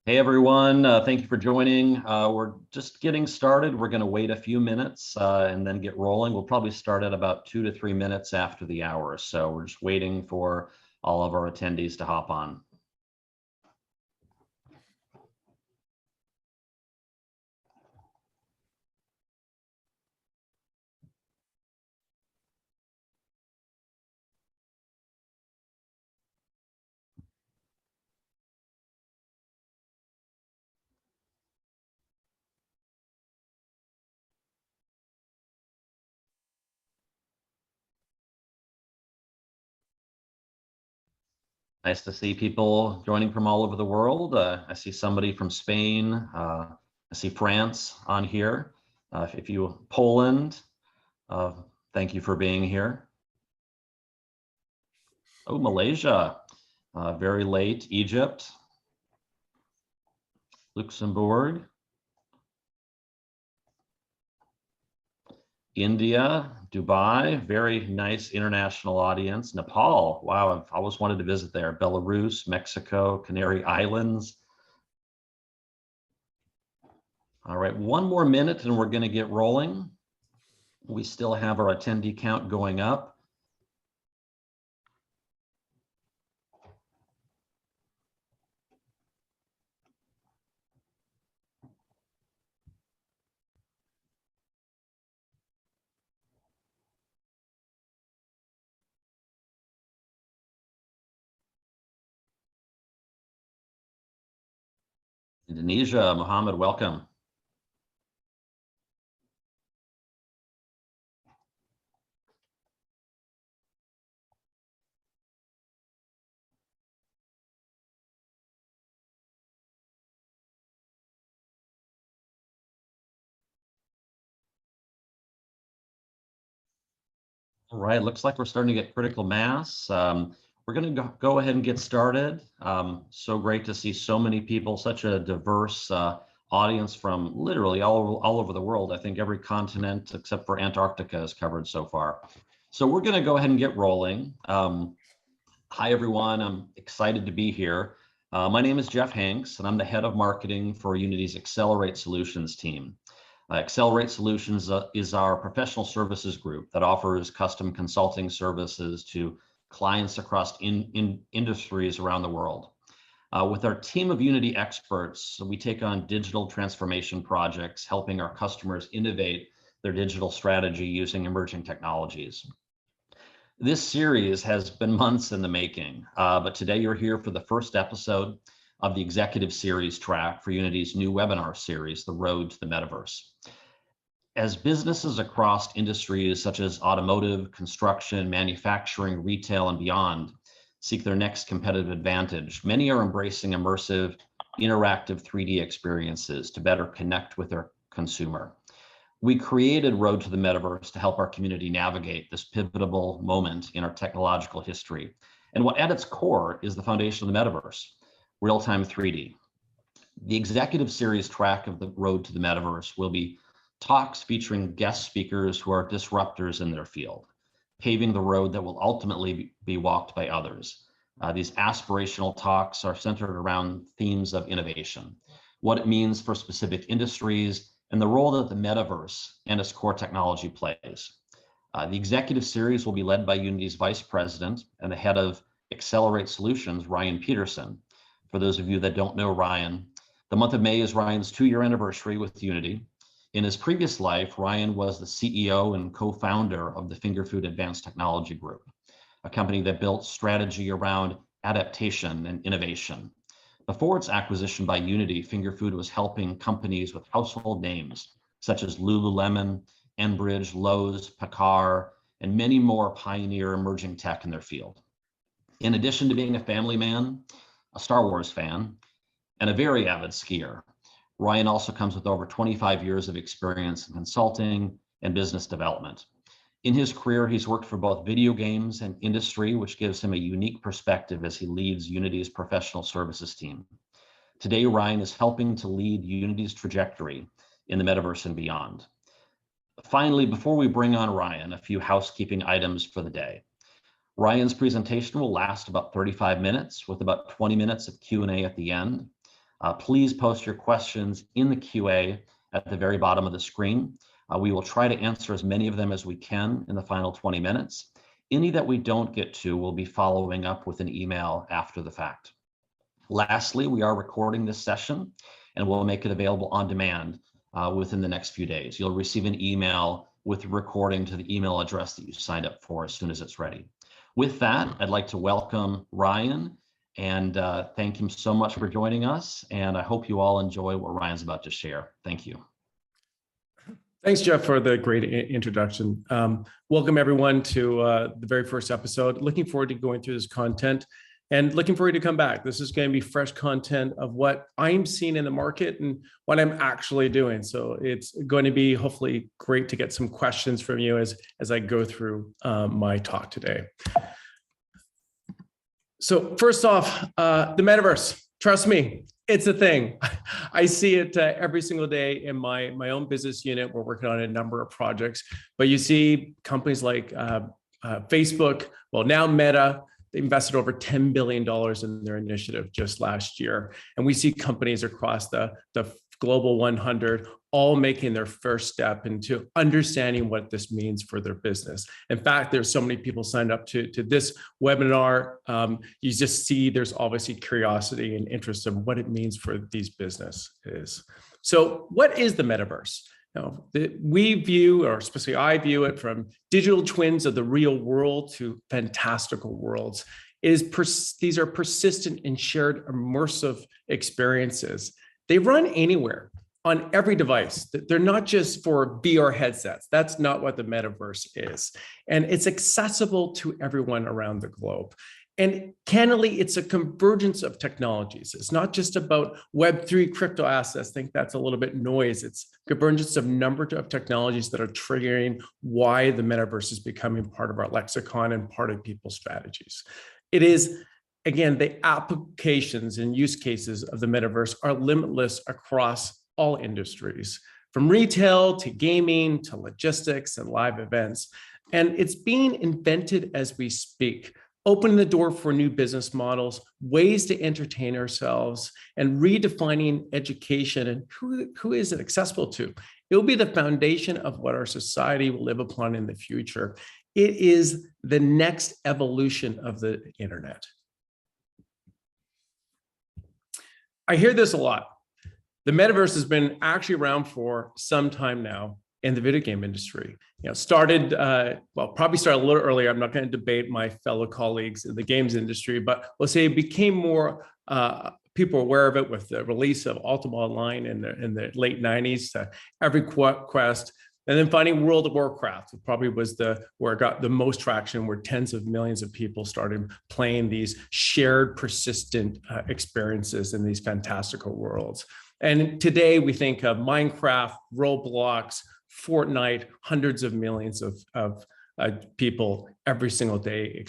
Hey everyone, thank you for joining. We're just getting started. We're going to wait a few minutes and then get rolling. We'll probably start at about 2 to 3 minutes after the hour. So we're just waiting for all of our attendees to hop on. Nice to see people joining from all over the world. I see somebody from Spain. I see France on here. If you Poland, uh, thank you for being here. Oh, Malaysia, very late. Egypt, Luxembourg, India, Dubai, very nice international audience. Nepal, wow, I've always wanted to visit there. Belarus, Mexico, Canary Islands. All right, one more minute and we're going to get rolling. We still have our attendee count going up. Indonesia, Mohammed, welcome. All right, looks like we're starting to get critical mass. We're going to go ahead and get started. So great to see so many people, such a diverse audience from literally all over the world. I think every continent except for Antarctica is covered so far. So we're going to go ahead and get rolling. Hi, everyone. I'm excited to be here. My name is Jeff Hanks, and I'm the head of marketing for Unity's Accelerate Solutions team. Accelerate Solutions is our professional services group that offers custom consulting services to clients across industries around the world. With our team of Unity experts, we take on digital transformation projects, helping our customers innovate their digital strategy using emerging technologies. This series has been months in the making, but today you're here for the first episode of the executive series track for Unity's new webinar series, The Road to the Metaverse. As businesses across industries such as automotive, construction, manufacturing, retail, and beyond seek their next competitive advantage, many are embracing immersive, interactive 3D experiences to better connect with their consumer. We created Road to the Metaverse to help our community navigate this pivotal moment in our technological history. And what at its core is the foundation of the metaverse, real-time 3D. The executive series track of the Road to the Metaverse will be talks featuring guest speakers who are disruptors in their field, paving the road that will ultimately be walked by others. These aspirational talks are centered around themes of innovation, what it means for specific industries, and the role that the metaverse and its core technology plays. The executive series will be led by Unity's Vice President and the head of Accelerate Solutions, Ryan Peterson. For those of you that don't know Ryan, the month of May is Ryan's 2-year anniversary with Unity. In his previous life, Ryan was the CEO and co-founder of the Finger Food Advanced Technology Group, a company that built strategy around adaptation and innovation. Before its acquisition by Unity, Finger Food was helping companies with household names such as Lululemon, Enbridge, Lowe's, Picard, and many more pioneer emerging tech in their field. In addition to being a family man, a Star Wars fan, and a very avid skier, Ryan also comes with over 25 years of experience in consulting and business development. In his career, he's worked for both video games and industry, which gives him a unique perspective as he leads Unity's professional services team. Today, Ryan is helping to lead Unity's trajectory in the metaverse and beyond. Finally, before we bring on Ryan, a few housekeeping items for the day. Ryan's presentation will last about 35 minutes with about 20 minutes of Q&A at the end. Please post your questions in the QA at the very bottom of the screen. We will try to answer as many of them as we can in the final 20 minutes. Any that we don't get to, we'll be following up with an email after the fact. Lastly, we are recording this session and we'll make it available on demand within the next few days. You'll receive an email with recording to the email address that you signed up for as soon as it's ready. With that, I'd like to welcome Ryan and thank him so much for joining us. And I hope you all enjoy what Ryan's about to share. Thank you. Thanks, Jeff, for the great introduction. Welcome, everyone, to the very first episode. Looking forward to going through this content and looking forward to come back. This is going to be fresh content of what I'm seeing in the market and what I'm actually doing. So it's going to be hopefully great to get some questions from you as I go through my talk today. So first off, the metaverse, trust me, it's a thing. I see it every single day in my own business unit. We're working on a number of projects, but you see companies like Facebook, well, now Meta, they invested over $10 billion in their initiative just last year. And we see companies across the Global 100 all making their first step into understanding what this means for their business. In fact, there's so many people signed up to this webinar. You just see there's obviously curiosity and interest in what it means for these businesses. So what is the metaverse? Now, we view, or especially I view it from digital twins of the real world to fantastical worlds. These are persistent and shared immersive experiences. They run anywhere on every device. They're not just for VR headsets. That's not what the metaverse is. And it's accessible to everyone around the globe. And candidly, it's a convergence of technologies. It's not just about Web3 crypto assets. I think that's a little bit noise. It's convergence of number of technologies that are triggering why the metaverse is becoming part of our lexicon and part of people's strategies. It is, again, the applications and use cases of the metaverse are limitless across all industries, from retail to gaming to logistics and live events. And it's being invented as we speak, opening the door for new business models, ways to entertain ourselves, and redefining education and who is it accessible to. It will be the foundation of what our society will live upon in the future. It is the next evolution of the internet. I hear this a lot. The metaverse has been actually around for some time now in the video game industry. Started, probably started a little earlier. I'm not going to debate my fellow colleagues in the games industry, but we'll say it became more, people aware of it with the release of Ultima Online in the late 90s, EverQuest, and then finding World of Warcraft probably was where it got the most traction, where tens of millions of people started playing these shared persistent experiences in these fantastical worlds. And today we think of Minecraft, Roblox, Fortnite, hundreds of millions of people every single day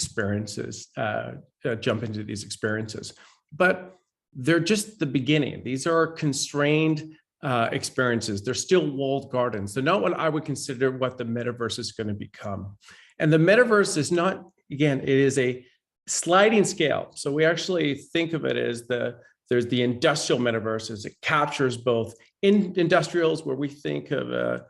jump into these experiences. But they're just the beginning. These are constrained experiences. They're still walled gardens. They're not what I would consider what the metaverse is going to become. And the metaverse is not, again, it is a sliding scale. So we actually think of it as there's the industrial metaverse, as it captures both industrials, where we think of a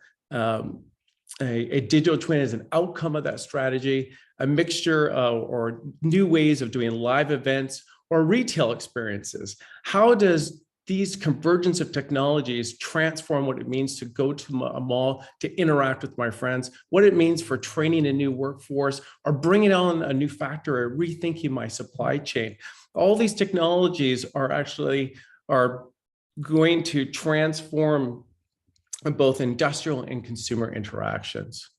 digital twin as an outcome of that strategy, a mixture or new ways of doing live events or retail experiences. How does these convergence of technologies transform what it means to go to a mall, to interact with my friends, what it means for training a new workforce, or bringing on a new factor, or rethinking my supply chain? All these technologies are going to transform both industrial and consumer interactions.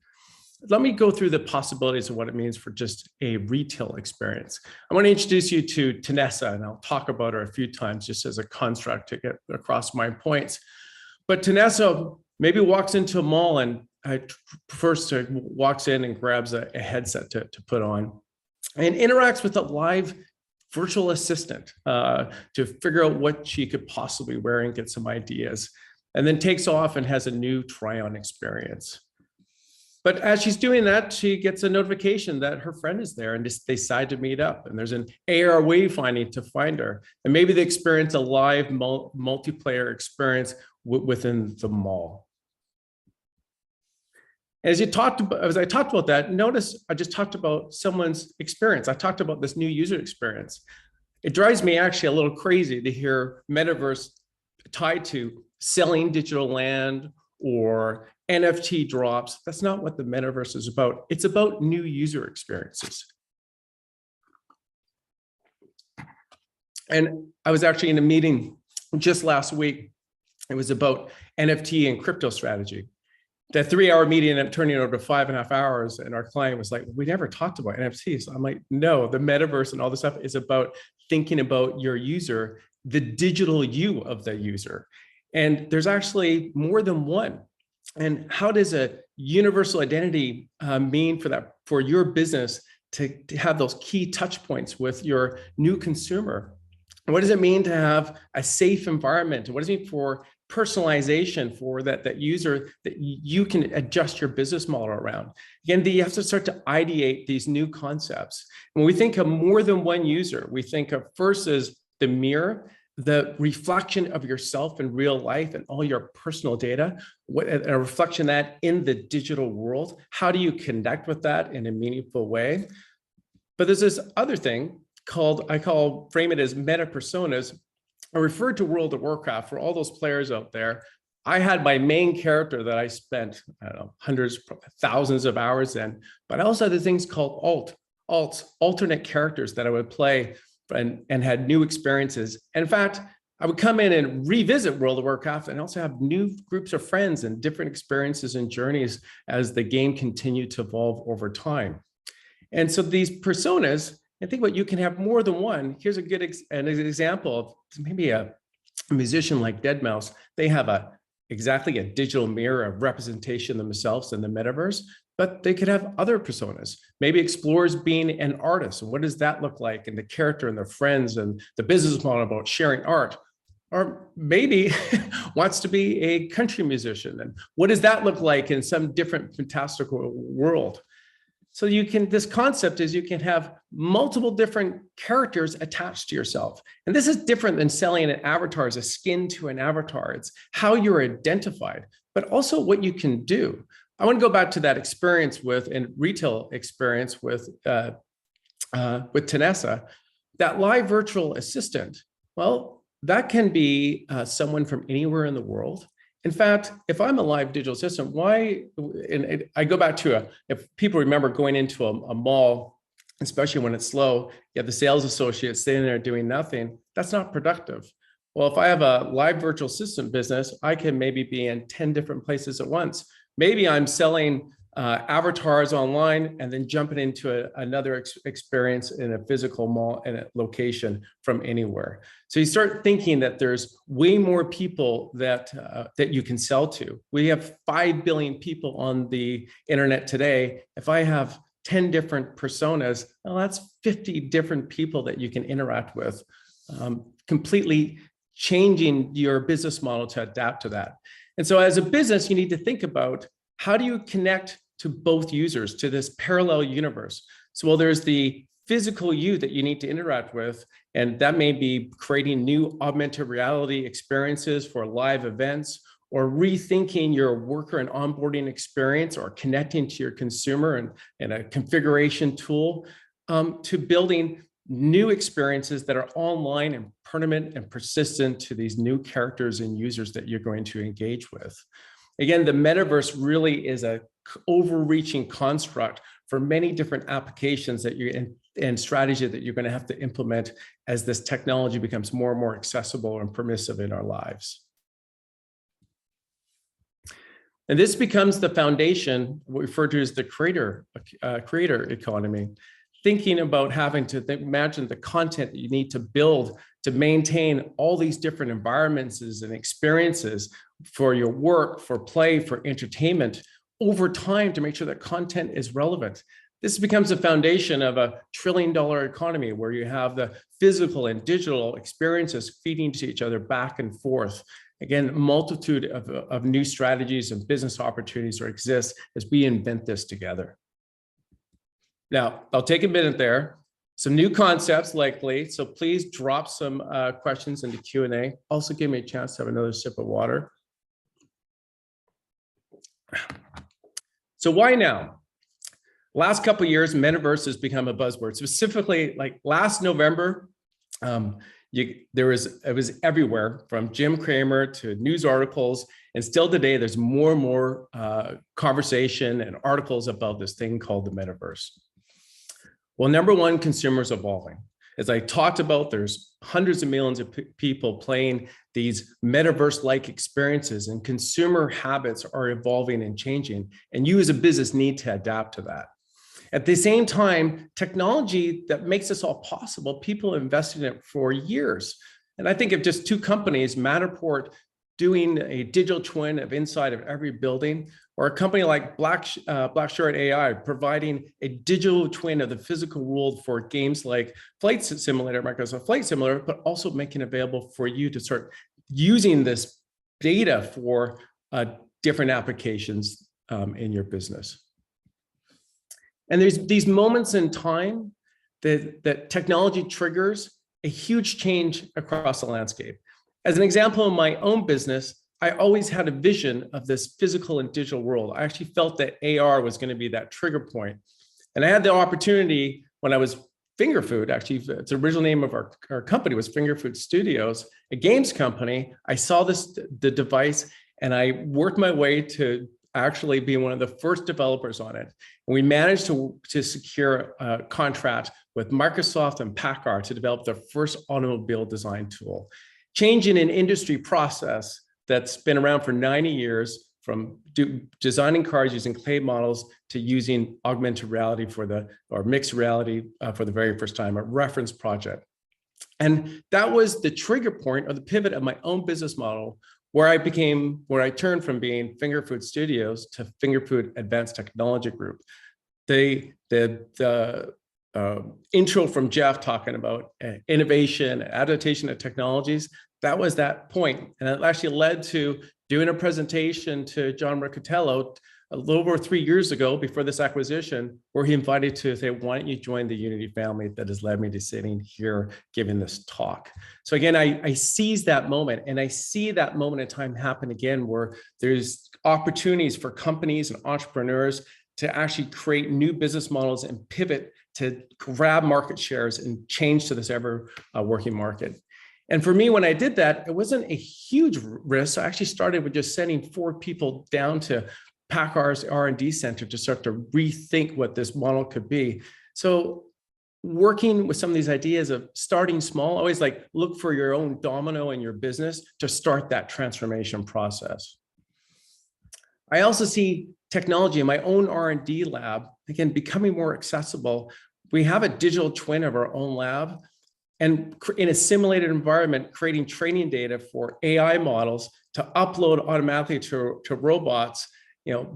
Let me go through the possibilities of what it means for just a retail experience. I want to introduce you to Tanessa, and I'll talk about her a few times just as a construct to get across my points. But Tanessa maybe walks into a mall and first walks in and grabs a headset to put on and interacts with a live virtual assistant to figure out what she could possibly wear and get some ideas, and then takes off and has a new try-on experience. But as she's doing that, she gets a notification that her friend is there and they decide to meet up. And there's an AR wayfinding to find her. And maybe they experience a live multiplayer experience within the mall. As I talked about that, notice I just talked about someone's experience. I talked about this new user experience. It drives me actually a little crazy to hear metaverse tied to selling digital land or NFT drops. That's not what the metaverse is about. It's about new user experiences. And I was actually in a meeting just last week. It was about NFT and crypto strategy. That 3-hour meeting ended up turning over to 5.5 hours. And our client was like, we never talked about NFTs. I'm like, no, the metaverse and all this stuff is about thinking about your user, the digital you of the user. And there's actually more than one. And how does a universal identity mean for your business to have those key touch points with your new consumer? What does it mean to have a safe environment? What does it mean for personalization for that user that you can adjust your business model around? Again, you have to start to ideate these new concepts. When we think of more than one user, we think of first as the mirror, the reflection of yourself in real life and all your personal data, a reflection of that in the digital world. How do you connect with that in a meaningful way? But there's this other thing called, frame it as meta personas. I referred to World of Warcraft. For all those players out there, I had my main character that I spent, I don't know, hundreds, thousands of hours in, but I also had the things called alternate characters that I would play and had new experiences. And in fact, I would come in and revisit World of Warcraft and also have new groups of friends and different experiences and journeys as the game continued to evolve over time. And so these personas, I think what you can have more than one. Here's a good an example of maybe a musician like deadmau5. They have exactly a digital mirror of representation of themselves in the metaverse, but they could have other personas. Maybe explores being an artist. And what does that look like? And the character and their friends and the business model about sharing art. Or maybe wants to be a country musician. And what does that look like in some different fantastical world? So this concept is you can have multiple different characters attached to yourself. And this is different than selling an avatar as a skin to an avatar. It's how you're identified, but also what you can do. I want to go back to that experience retail experience with Tanessa, that live virtual assistant. Well, that can be someone from anywhere in the world. In fact, if I'm a live digital assistant, and I go back to if people remember going into a mall, especially when it's slow, you have the sales associate sitting there doing nothing, that's not productive. Well, if I have a live virtual assistant business, I can maybe be in 10 different places at once. Maybe I'm selling avatars online and then jumping into another experience in a physical mall and a location from anywhere. So you start thinking that there's way more people that you can sell to. We have 5 billion people on the internet today. If I have 10 different personas, well, that's 50 different people that you can interact with, completely changing your business model to adapt to that. And so as a business, you need to think about how do you connect to both users, to this parallel universe. So while there's the physical you that you need to interact with, and that may be creating new augmented reality experiences for live events, or rethinking your worker and onboarding experience, or connecting to your consumer and a configuration tool, to building new experiences that are online and permanent and persistent to these new characters and users that you're going to engage with. Again, the metaverse really is a overreaching construct for many different applications that and strategy that you're going to have to implement as this technology becomes more and more accessible and permissive in our lives. And this becomes the foundation, what we refer to as the creator economy. Thinking about having to imagine the content that you need to build to maintain all these different environments and experiences for your work, for play, for entertainment over time to make sure that content is relevant. This becomes the foundation of $1 trillion economy where you have the physical and digital experiences feeding to each other back and forth. Again, a multitude of new strategies and business opportunities that exist as we invent this together. Now, I'll take a minute there. Some new concepts likely, so please drop some questions into Q&A. Also give me a chance to have another sip of water. So why now? Last couple of years, Metaverse has become a buzzword. Specifically, like last November, it was everywhere, from Jim Cramer to news articles, and still today, there's more and more conversation and articles about this thing called the Metaverse. Well, number one, consumers evolving. As I talked about, there's hundreds of millions of people playing these metaverse-like experiences, and consumer habits are evolving and changing, and you as a business need to adapt to that. At the same time, technology that makes this all possible, people have invested in it for years. And I think of just two companies, Matterport doing a digital twin of inside of every building, or a company like Blackshot AI providing a digital twin of the physical world for games like Flight Simulator, Microsoft Flight Simulator, but also making available for you to start using this data for different applications in your business. And there's these moments in time that technology triggers a huge change across the landscape. As an example, in my own business, I always had a vision of this physical and digital world. I actually felt that AR was going to be that trigger point. And I had the opportunity when I was Finger Food, actually, it's the original name of our company was Finger Food Studios, a games company. I saw the device, and I worked my way to actually being one of the first developers on it. And we managed to secure a contract with Microsoft and Packard to develop their first automobile design tool, changing an industry process that's been around for 90 years, from designing cars using clay models to using augmented reality or mixed reality for the very first time, a reference project. And that was the trigger point or the pivot of my own business model, where I turned from being Finger Food Studios to Finger Food Advanced Technology Group. The intro from Jeff talking about innovation, adaptation of technologies, that was that point. And it actually led to doing a presentation to John Riccatello a little over 3 years ago before this acquisition, where he invited to say, why don't you join the Unity family that has led me to sitting here giving this talk. So again, I seized that moment, and I see that moment in time happen again, where there's opportunities for companies and entrepreneurs to actually create new business models and pivot to grab market shares and change to this ever working market. And for me, when I did that, it wasn't a huge risk. I actually started with just sending 4 people down to Packard's R&D center to start to rethink what this model could be. So working with some of these ideas of starting small, always like look for your own domino in your business to start that transformation process. I also see technology in my own R&D lab, again, becoming more accessible. We have a digital twin of our own lab, and in a simulated environment, creating training data for AI models to upload automatically to robots,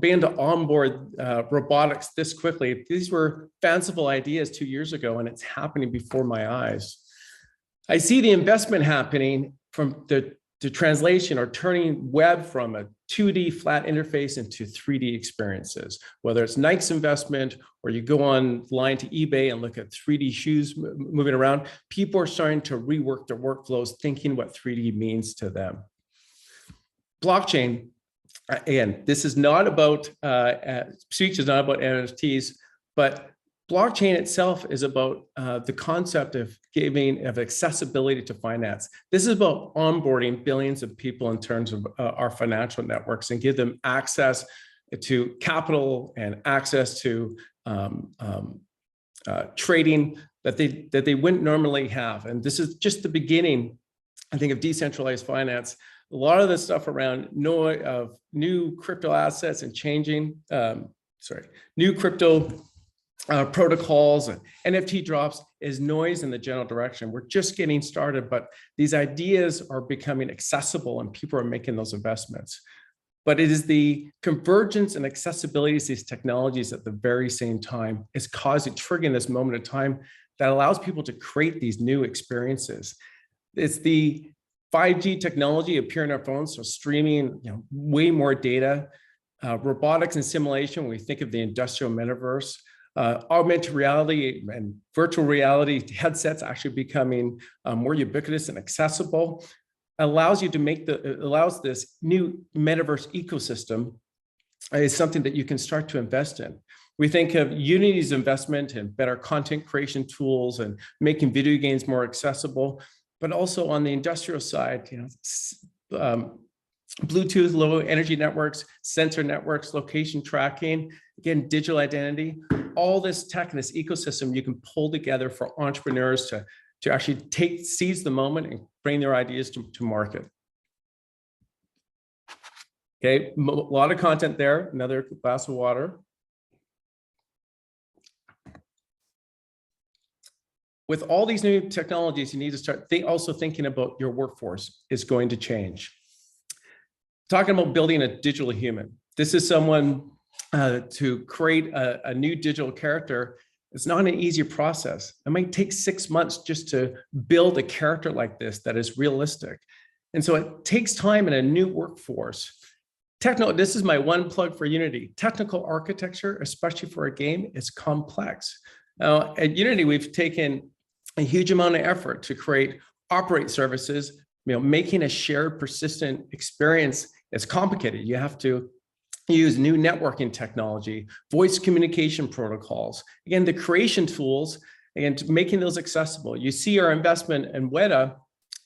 being to onboard robotics this quickly. These were fanciful ideas 2 years ago, and it's happening before my eyes. I see the investment happening from the translation or turning web from a 2D flat interface into 3D experiences, whether it's Nike's investment or you go online to eBay and look at 3D shoes moving around. People are starting to rework their workflows, thinking what 3D means to them. Blockchain, again, this is not about, speech is not about NFTs, but blockchain itself is about the concept of accessibility to finance. This is about onboarding billions of people in terms of our financial networks and give them access to capital and access to trading that they wouldn't normally have. And this is just the beginning, I think, of decentralized finance. A lot of the stuff around new crypto assets and changing, new crypto protocols and NFT drops is noise in the general direction. We're just getting started, but these ideas are becoming accessible and people are making those investments. But it is the convergence and accessibility of these technologies at the very same time is triggering this moment of time that allows people to create these new experiences. It's the 5G technology appear on our phones, so streaming, way more data. Robotics and simulation, when we think of the industrial metaverse, augmented reality and virtual reality headsets actually becoming more ubiquitous and accessible, allows this new metaverse ecosystem is something that you can start to invest in. We think of Unity's investment in better content creation tools and making video games more accessible, but also on the industrial side, Bluetooth, low energy networks, sensor networks, location tracking, again, digital identity, all this tech and this ecosystem you can pull together for entrepreneurs to actually seize the moment and bring their ideas to market. Okay, a lot of content there. Another glass of water. With all these new technologies, you need to start also thinking about your workforce is going to change. Talking about building a digital human. This is someone to create a new digital character. It's not an easy process. It might take 6 months just to build a character like this that is realistic. And so it takes time in a new workforce. This is my one plug for Unity. Technical architecture, especially for a game, is complex. Now, at Unity, we've taken a huge amount of effort to create operate services. Making a shared persistent experience is complicated. You have to use new networking technology, voice communication protocols. Again, the creation tools, again, making those accessible. You see our investment in Weta.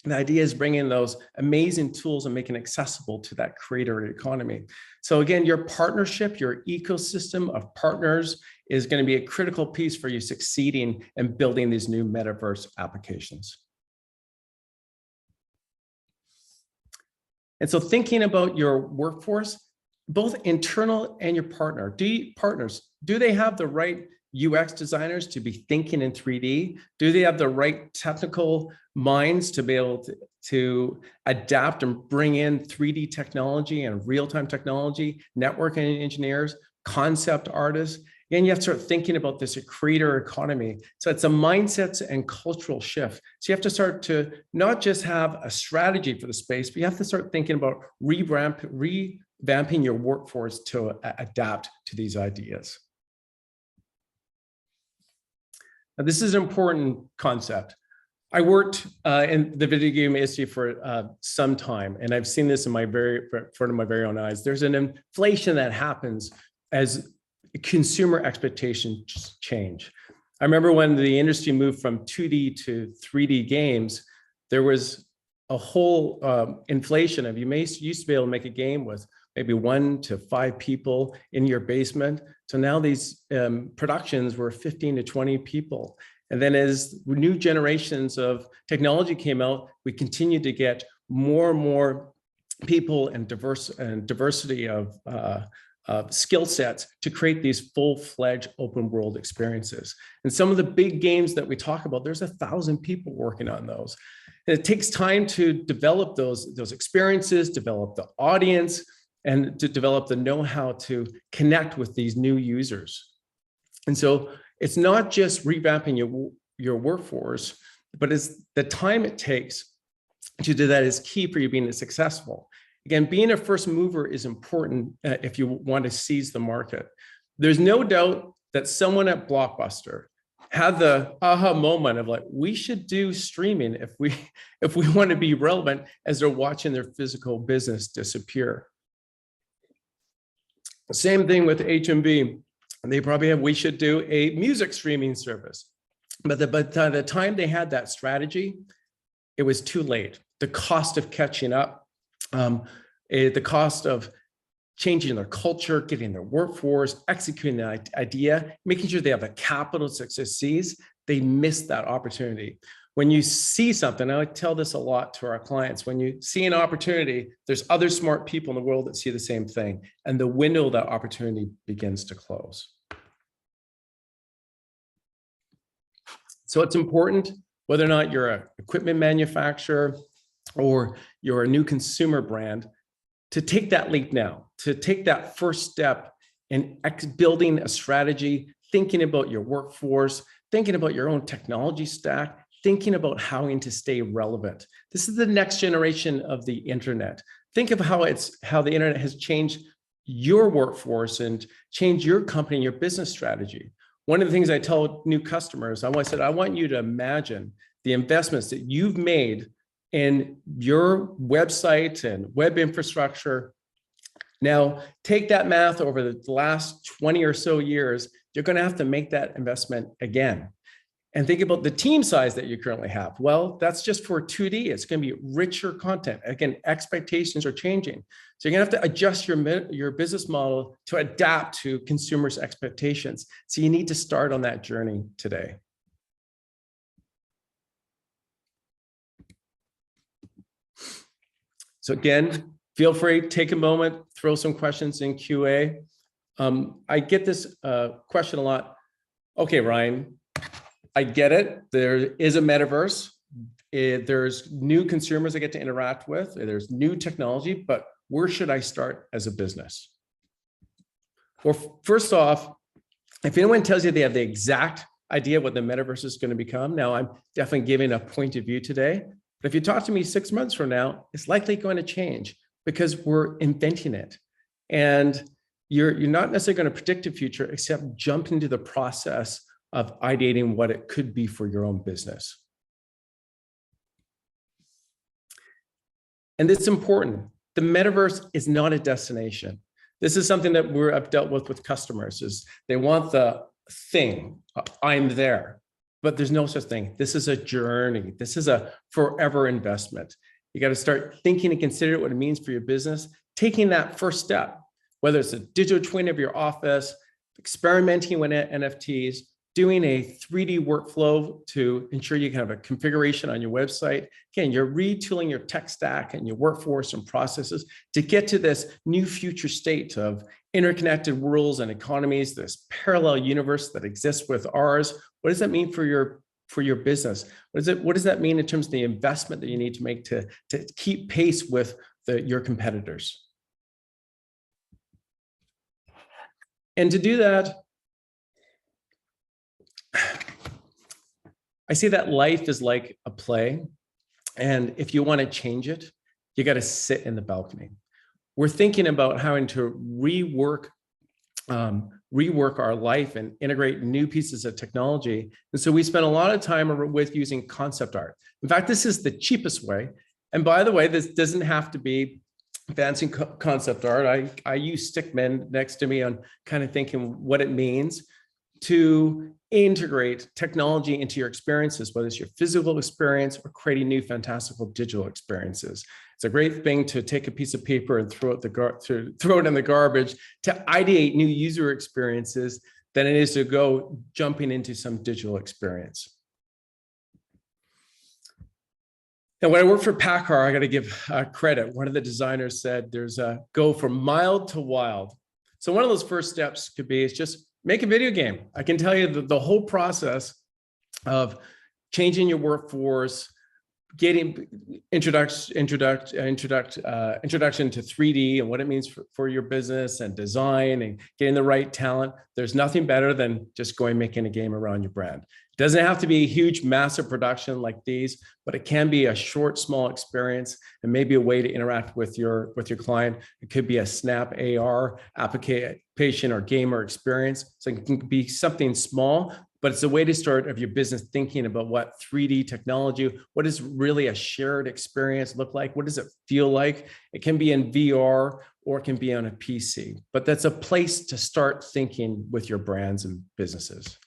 The idea is bringing those amazing tools and making it accessible to that creator economy. So again, your partnership, your ecosystem of partners is going to be a critical piece for you succeeding and building these new metaverse applications. And so thinking about your workforce, both internal and your partner, do they have the right UX designers to be thinking in 3D? Do they have the right technical minds to be able to adapt and bring in 3D technology and real-time technology, networking engineers, concept artists? Again, you have to start thinking about this creator economy. So it's a mindset and cultural shift. So you have to start to not just have a strategy for the space, but you have to start thinking about revamping your workforce to adapt to these ideas. Now, this is an important concept. I worked in the video game industry for some time, and I've seen this in front of my very own eyes. There's an inflation that happens as consumer expectations change. I remember when the industry moved from 2D to 3D games, there was a whole inflation of used to be able to make a game with maybe 1 to 5 people in your basement. So now these productions were 15 to 20 people. And then as new generations of technology came out, we continued to get more and more people and diversity of skill sets to create these full-fledged open world experiences. And some of the big games that we talk about, there's 1,000 people working on those. And it takes time to develop those experiences, develop the audience, and to develop the know-how to connect with these new users. And so it's not just revamping your workforce, but it's the time it takes to do that is key for you being successful. Again, being a first mover is important if you want to seize the market. There's no doubt that someone at Blockbuster had the aha moment of like, we should do streaming if we want to be relevant as they're watching their physical business disappear. Same thing with HMV. They probably have, we should do a music streaming service. But by the time they had that strategy, it was too late. The cost of catching up, the cost of changing their culture, getting their workforce, executing the idea, making sure they have the capital to succeed, they missed that opportunity. When you see something, I tell this a lot to our clients, when you see an opportunity, there's other smart people in the world that see the same thing, and the window of that opportunity begins to close. So it's important, whether or not you're an equipment manufacturer or you're a new consumer brand, to take that leap now, to take that first step in building a strategy, thinking about your workforce, thinking about your own technology stack, thinking about how to stay relevant. This is the next generation of the internet. Think of how the internet has changed your workforce and changed your company and your business strategy. One of the things I tell new customers, I want you to imagine the investments that you've made in your website and web infrastructure. Now, take that math over the last 20 or so years, you're going to have to make that investment again. And think about the team size that you currently have. Well, that's just for 2D. It's going to be richer content. Again, expectations are changing. So you're going to have to adjust your business model to adapt to consumers' expectations. So you need to start on that journey today. So again, feel free, take a moment, throw some questions in QA. I get this question a lot. Okay, Ryan, I get it. There is a metaverse. There's new consumers I get to interact with. There's new technology, but where should I start as a business? Well, first off, if anyone tells you they have the exact idea what the metaverse is going to become, now I'm definitely giving a point of view today. But if you talk to me 6 months from now, it's likely going to change because we're inventing it. And you're not necessarily going to predict the future, except jump into the process of ideating what it could be for your own business. And it's important. The metaverse is not a destination. This is something that I've dealt with customers, is they want the thing, I'm there, but there's no such thing. This is a journey. This is a forever investment. You got to start thinking and consider what it means for your business, taking that first step, whether it's a digital twin of your office, experimenting with NFTs, doing a 3D workflow to ensure you can have a configuration on your website. Again, you're retooling your tech stack and your workforce and processes to get to this new future state of interconnected worlds and economies, this parallel universe that exists with ours. What does that mean for your business? What does that mean in terms of the investment that you need to make to keep pace with your competitors? And to do that, I say that life is like a play. And if you want to change it, you got to sit in the balcony. We're thinking about how to rework our life and integrate new pieces of technology. And so we spend a lot of time with using concept art. In fact, this is the cheapest way. And by the way, this doesn't have to be fancy concept art. I use stickmen next to me on kind of thinking what it means to integrate technology into your experiences, whether it's your physical experience or creating new fantastical digital experiences. It's a great thing to take a piece of paper and throw it in the garbage to ideate new user experiences than it is to go jumping into some digital experience. And when I worked for Packard, I got to give credit. One of the designers said there's a go from mild to wild. So one of those first steps could be is just make a video game. I can tell you the whole process of changing your workforce, getting introduction to 3D and what it means for your business and design and getting the right talent. There's nothing better than just going making a game around your brand. It doesn't have to be a huge, massive production like these, but it can be a short, small experience and maybe a way to interact with your client. It could be a Snap AR application or gamer experience. So it can be something small, but it's a way to start of your business thinking about what 3D technology, what does really a shared experience look like? What does it feel like? It can be in VR or it can be on a PC, but that's a place to start thinking with your brands and businesses.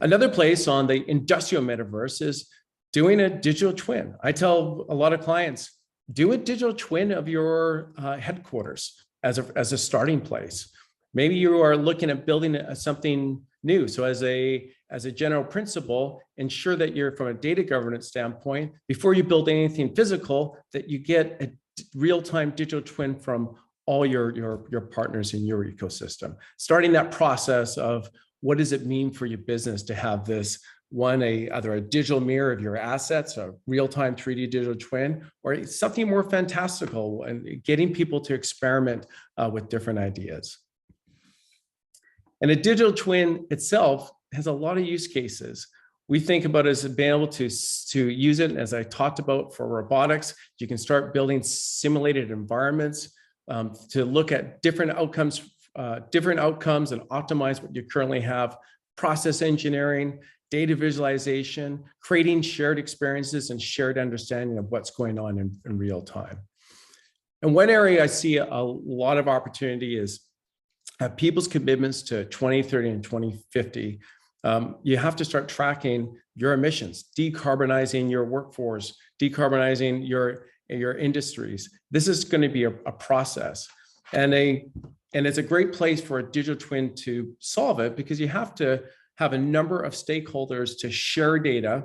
Another place on the industrial metaverse is doing a digital twin. I tell a lot of clients, do a digital twin of your headquarters as a starting place. Maybe you are looking at building something new. So as a general principle, ensure that you're, from a data governance standpoint, before you build anything physical, that you get a real-time digital twin from all your partners in your ecosystem. Starting that process of what does it mean for your business to have this either a digital mirror of your assets, a real-time 3D digital twin, or something more fantastical, and getting people to experiment with different ideas. And a digital twin itself has a lot of use cases. We think about it as being able to use it, as I talked about for robotics. You can start building simulated environments to look at different outcomes and optimize what you currently have. Process engineering, data visualization, creating shared experiences and shared understanding of what's going on in real time. And one area I see a lot of opportunity is people's commitments to 2030 and 2050. You have to start tracking your emissions, decarbonizing your workforce, decarbonizing your industries. This is going to be a process, and it's a great place for a digital twin to solve it, because you have to have a number of stakeholders to share data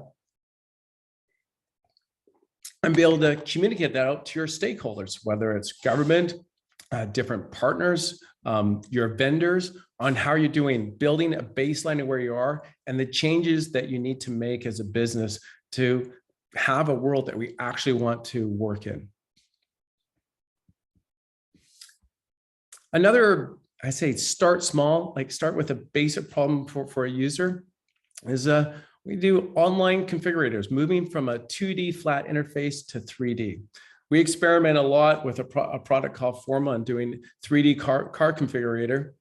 and be able to communicate that out to your stakeholders, whether it's government, different partners, your vendors, on how you're doing, building a baseline of where you are and the changes that you need to make as a business to have a world that we actually want to work in. Another, I say, start small, like start with a basic problem for a user, is we do online configurators, moving from a 2D flat interface to 3D. We experiment a lot with a product called Forma and doing 3D car configurator.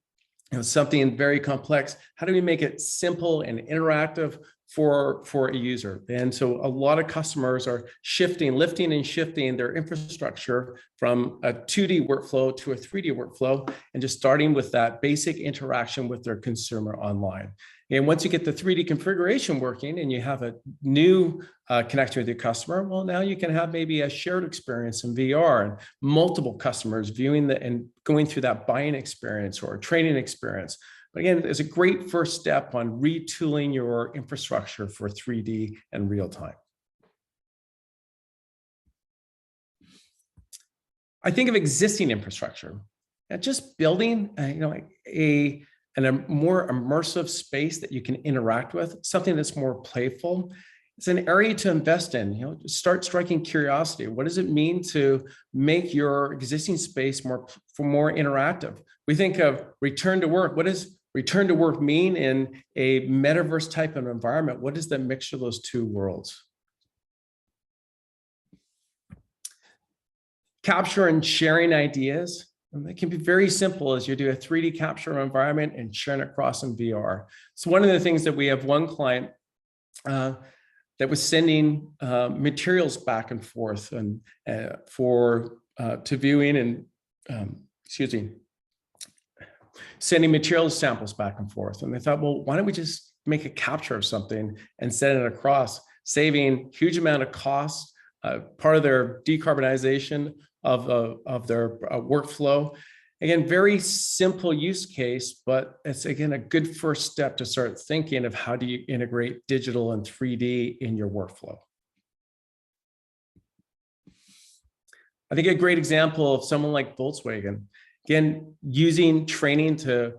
Something very complex. How do we make it simple and interactive for a user? And so a lot of customers are lifting and shifting their infrastructure from a 2D workflow to a 3D workflow, and just starting with that basic interaction with their consumer online. And once you get the 3D configuration working and you have a new connection with your customer, well, now you can have maybe a shared experience in VR and multiple customers viewing and going through that buying experience or training experience. But again, it's a great first step on retooling your infrastructure for 3D and real time. I think of existing infrastructure and just building, and a more immersive space that you can interact with, something that's more playful. It's an area to invest in. Start striking curiosity. What does it mean to make your existing space more interactive? We think of return to work. What does return to work mean in a metaverse type of environment? What is the mixture of those two worlds? Capture and sharing ideas. And it can be very simple as you do a 3D capture environment and sharing it across in VR. So one of the things that we have one client that was sending materials back and forth and to viewing and sending materials samples back and forth. And they thought, well, why don't we just make a capture of something and send it across, saving huge amount of cost, part of their decarbonization of their workflow. Again, very simple use case, but it's again a good first step to start thinking of how do you integrate digital and 3D in your workflow. I think a great example of someone like Volkswagen, again, using training in a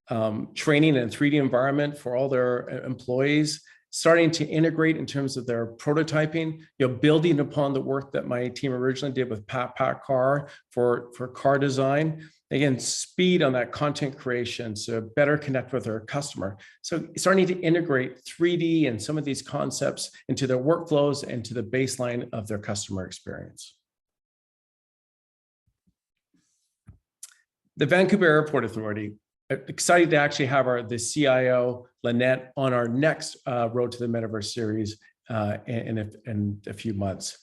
3D environment for all their employees, starting to integrate in terms of their prototyping, building upon the work that my team originally did with Pat Car for car design. Again, speed on that content creation, so better connect with their customer. So starting to integrate 3D and some of these concepts into their workflows and to the baseline of their customer experience. The Vancouver Airport Authority, excited to actually have the CIO, Lynette, on our next Road to the Metaverse series in a few months.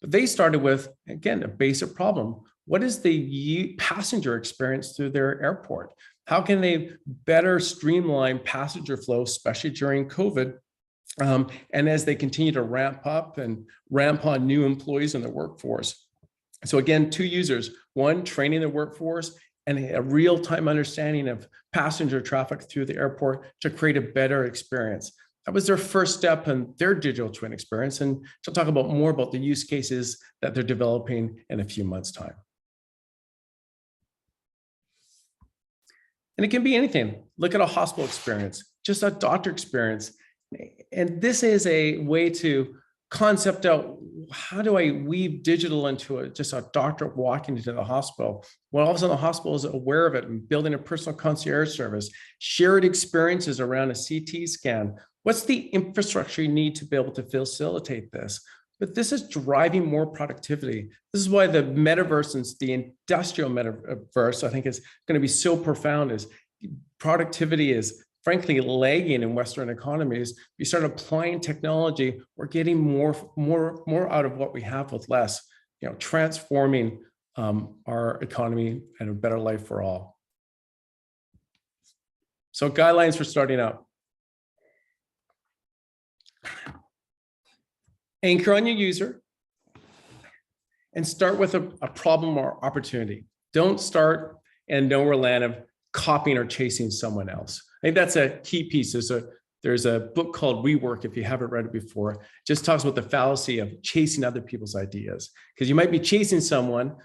But they started with, again, a basic problem. What is the passenger experience through their airport? How can they better streamline passenger flow, especially during COVID? And as they continue to ramp up and ramp on new employees in the workforce. So again, two users, one, training the workforce and a real-time understanding of passenger traffic through the airport to create a better experience. That was their first step in their digital twin experience. And she'll talk more about the use cases that they're developing in a few months' time. And it can be anything. Look at a hospital experience, just a doctor experience. And this is a way to concept out, how do I weave digital into just a doctor walking into the hospital? Well, all of a sudden the hospital is aware of it and building a personal concierge service, shared experiences around a CT scan. What's the infrastructure you need to be able to facilitate this? But this is driving more productivity. This is why the metaverse and the industrial metaverse, I think, is going to be so profound. Is productivity is frankly lagging in Western economies. We start applying technology, we're getting more out of what we have with less, transforming our economy and a better life for all. So guidelines for starting out. Anchor on your user and start with a problem or opportunity. Don't start and nowhere land of copying or chasing someone else. I think that's a key piece. There's a book called Rework, if you haven't read it before. It just talks about the fallacy of chasing other people's ideas. Because you might be chasing someone,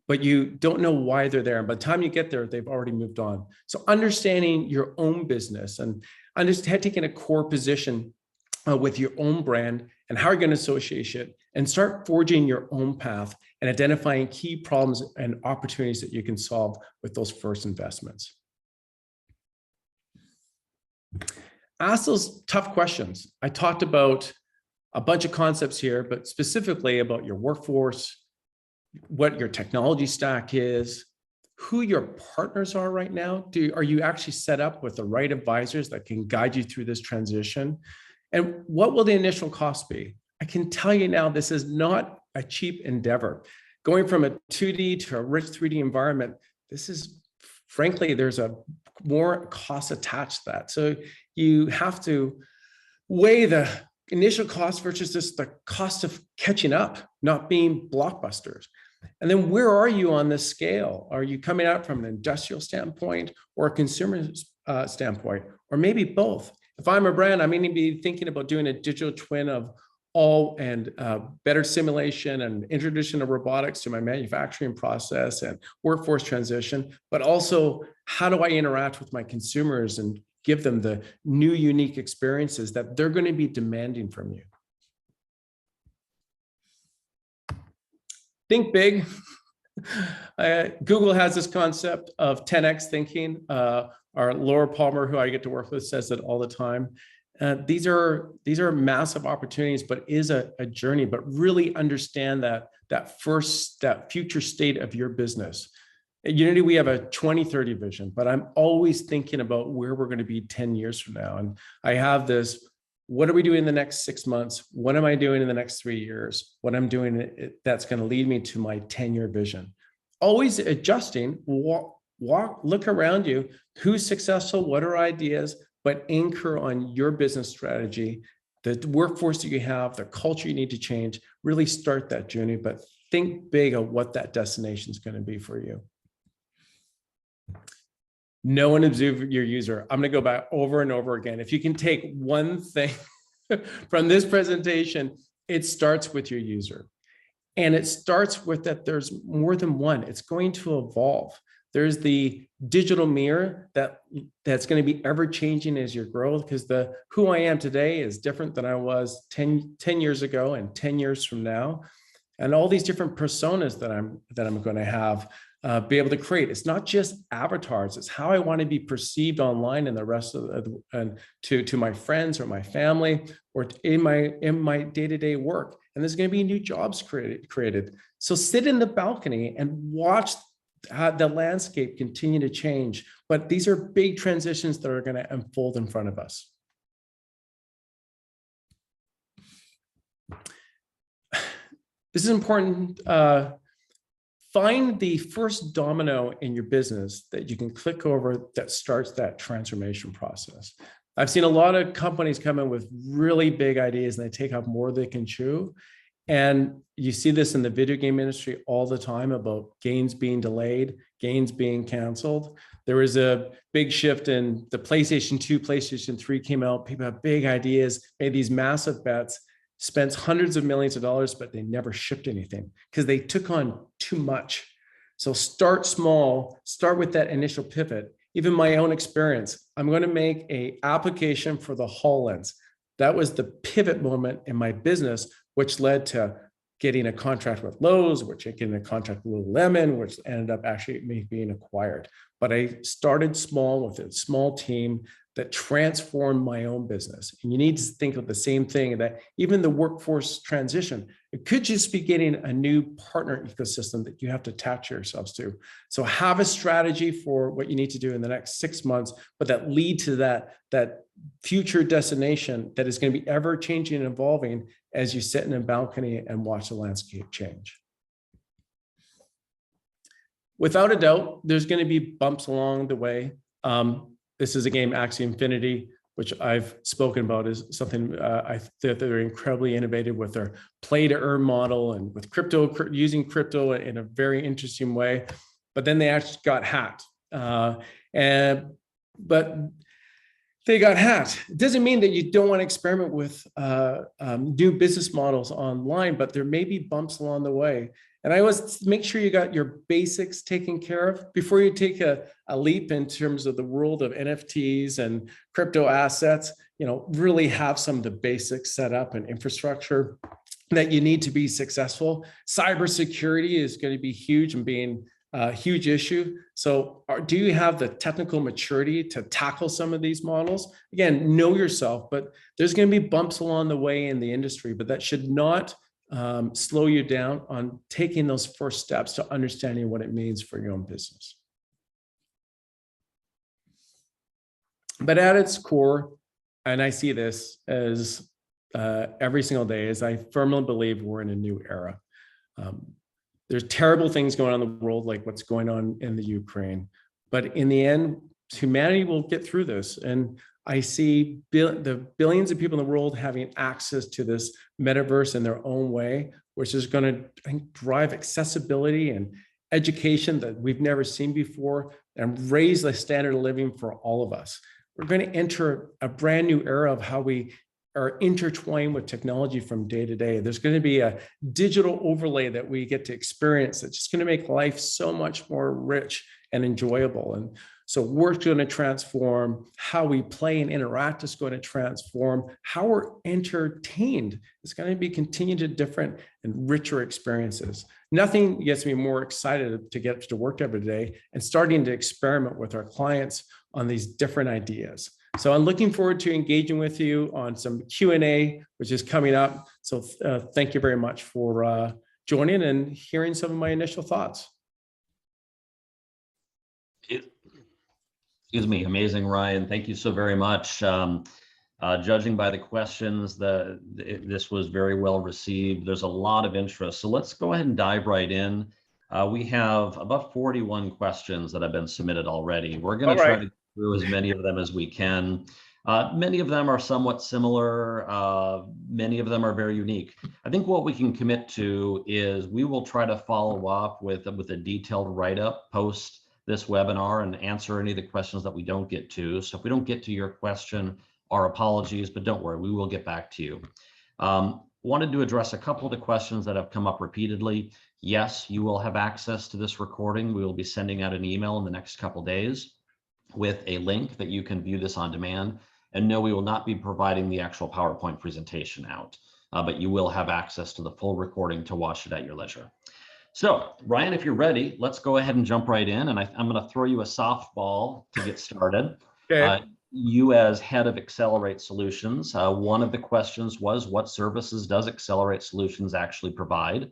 but you don't know why they're there. And by the time you get there, they've already moved on. So understanding your own business and taking a core position with your own brand and how you're going to associate it, and start forging your own path and identifying key problems and opportunities that you can solve with those first investments. Ask those tough questions. I talked about a bunch of concepts here, but specifically about your workforce, what your technology stack is, who your partners are right now. Are you actually set up with the right advisors that can guide you through this transition? And what will the initial cost be? I can tell you now, this is not a cheap endeavor. Going from a 2D to a rich 3D environment, this is, frankly, there's a more cost attached to that. So you have to weigh the initial cost versus just the cost of catching up, not being blockbusters. And then where are you on this scale? Are you coming out from an industrial standpoint or a consumer standpoint, or maybe both? If I'm a brand, I may be thinking about doing a digital twin of all and better simulation and introduction of robotics to my manufacturing process and workforce transition, but also how do I interact with my consumers and give them the new unique experiences that they're going to be demanding from you. Think big. Google has this concept of 10x thinking. Our Laura Palmer, who I get to work with, says it all the time. These are massive opportunities, but is a journey. But really understand that future state of your business. At Unity, we have a 2030 vision, but I'm always thinking about where we're going to be 10 years from now. And I have this: what are we doing in the next 6 months? What am I doing in the next 3 years? What I'm doing that's going to lead me to my 10-year vision. Always adjusting. Look around you. Who's successful? What are ideas? But anchor on your business strategy, the workforce that you have, the culture you need to change. Really start that journey, but think big of what that destination is going to be for you. Know and observe your user. I'm going to go back over and over again. If you can take one thing from this presentation, it starts with your user. And it starts with that there's more than one. It's going to evolve. There's the digital mirror that's going to be ever changing as you grow, because the who I am today is different than I was 10 years ago and 10 years from now. And all these different personas that I'm going to have be able to create. It's not just avatars. It's how I want to be perceived online and the rest of to my friends or my family or in my day-to-day work. And there's going to be new jobs created. So sit in the balcony and watch the landscape continue to change. But these are big transitions that are going to unfold in front of us. This is important. Find the first domino in your business that you can click over that starts that transformation process. I've seen a lot of companies come in with really big ideas and they take off more than they can chew. And you see this in the video game industry all the time about games being delayed, games being canceled. There was a big shift in the PlayStation 2, PlayStation 3 came out. People have big ideas, made these massive bets, spent hundreds of millions of dollars, but they never shipped anything because they took on too much. So start small, start with that initial pivot. Even my own experience, I'm going to make an application for the HoloLens. That was the pivot moment in my business which led to getting a contract with Lowe's, which getting a contract with Lululemon, which ended up actually me being acquired. But I started small with a small team that transformed my own business. And you need to think of the same thing, that even the workforce transition, it could just be getting a new partner ecosystem that you have to attach yourselves to. So have a strategy for what you need to do in the next 6 months, but that lead to that future destination that is going to be ever changing and evolving as you sit in a balcony and watch the landscape change. Without a doubt, there's going to be bumps along the way. This is a game, Axie Infinity, which I've spoken about, is something I think they're incredibly innovative with their play to earn model and with crypto, using crypto in a very interesting way. But then they actually got hacked. But they got hacked. It doesn't mean that you don't want to experiment with new business models online, but there may be bumps along the way. And I always make sure you got your basics taken care of before you take a leap in terms of the world of NFTs and crypto assets. Really have some of the basics set up and infrastructure that you need to be successful. Cybersecurity is going to be huge and being a huge issue. So do you have the technical maturity to tackle some of these models? Again, know yourself, but there's going to be bumps along the way in the industry, but that should not slow you down on taking those first steps to understanding what it means for your own business. But at its core, and I see this as every single day, is I firmly believe we're in a new era. There's terrible things going on in the world, like what's going on in the Ukraine. But in the end, humanity will get through this. And I see the billions of people in the world having access to this metaverse in their own way, which is going to, I think, drive accessibility and education that we've never seen before and raise the standard of living for all of us. We're going to enter a brand new era of how we are intertwined with technology from day to day. There's going to be a digital overlay that we get to experience that's just going to make life so much more rich and enjoyable. And so work's going to transform, how we play and interact is going to transform, how we're entertained is going to be continued to different and richer experiences. Nothing gets me more excited to get to work every day and starting to experiment with our clients on these different ideas. So I'm looking forward to engaging with you on some Q&A, which is coming up. So thank you very much for joining and hearing some of my initial thoughts. Excuse me, amazing, Ryan. Thank you so very much. Judging by the questions, this was very well received. There's a lot of interest. So let's go ahead and dive right in. We have about 41 questions that have been submitted already. We're going to try to through as many of them as we can. Many of them are somewhat similar. Many of them are very unique. I think what we can commit to is we will try to follow up with a detailed write-up post this webinar and answer any of the questions that we don't get to. So if we don't get to your question, our apologies, but don't worry, we will get back to you. Wanted to address a couple of the questions that have come up repeatedly. Yes, you will have access to this recording. We will be sending out an email in the next couple of days with a link that you can view this on demand. And no, we will not be providing the actual PowerPoint presentation out, but you will have access to the full recording to watch it at your leisure. So Ryan, if you're ready, let's go ahead and jump right in. And I'm going to throw you a softball to get started. Okay. You as head of Accelerate Solutions, one of the questions was, what services does Accelerate Solutions actually provide?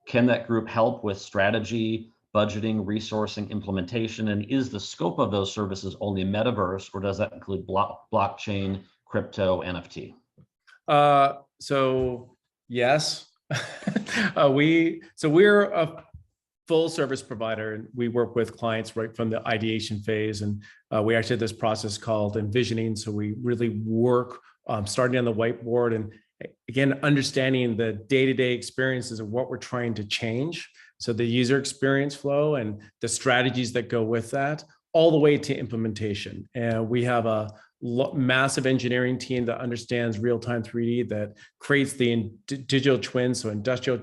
Can that group help with strategy, budgeting, resourcing, implementation, and is the scope of those services only metaverse, or does that include blockchain, crypto, NFT? So yes, we're a full service provider, and we work with clients right from the ideation phase, and we actually have this process called envisioning. So we really work starting on the whiteboard and again understanding the day-to-day experiences of what we're trying to change. So the user experience flow and the strategies that go with that, all the way to implementation. And we have a massive engineering team that understands real-time 3D, that creates the digital twin, so industrial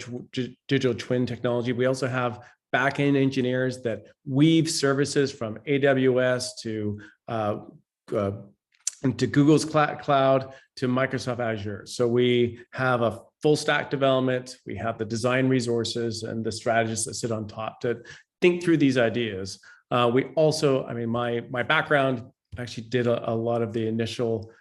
digital twin technology. We also have back-end engineers that weave services from AWS to Google's cloud to Microsoft Azure. So we have a full stack development, we have the design resources and the strategists that sit on top to think through these ideas. We also, I mean, my background actually did a lot of the initial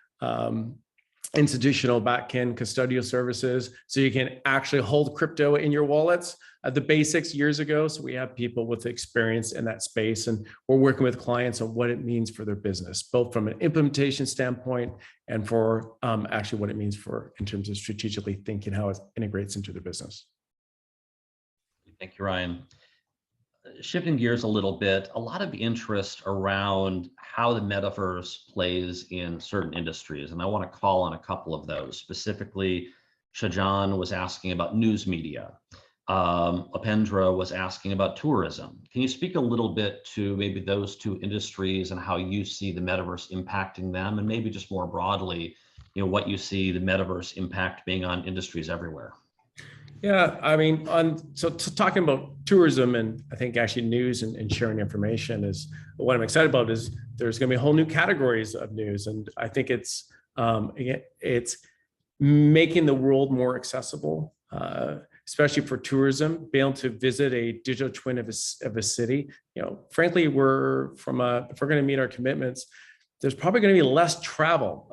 institutional back-end custodial services, so you can actually hold crypto in your wallets. The basics years ago, so we have people with experience in that space, and we're working with clients on what it means for their business, both from an implementation standpoint and for actually what it means for in terms of strategically thinking how it integrates into their business. Thank you, Ryan. Shifting gears a little bit, a lot of interest around how the metaverse plays in certain industries. And I want to call on a couple of those. Specifically, Shajan was asking about news media. Apendra was asking about tourism. Can you speak a little bit to maybe those two industries and how you see the metaverse impacting them? And maybe just more broadly, what you see the metaverse impact being on industries everywhere? Yeah, I mean, talking about tourism, and I think actually news and sharing information is what I'm excited about. Is there's going to be a whole new categories of news, and I think it's making the world more accessible, especially for tourism. Being able to visit a digital twin of a city. Frankly, if we're going to meet our commitments, there's probably going to be less travel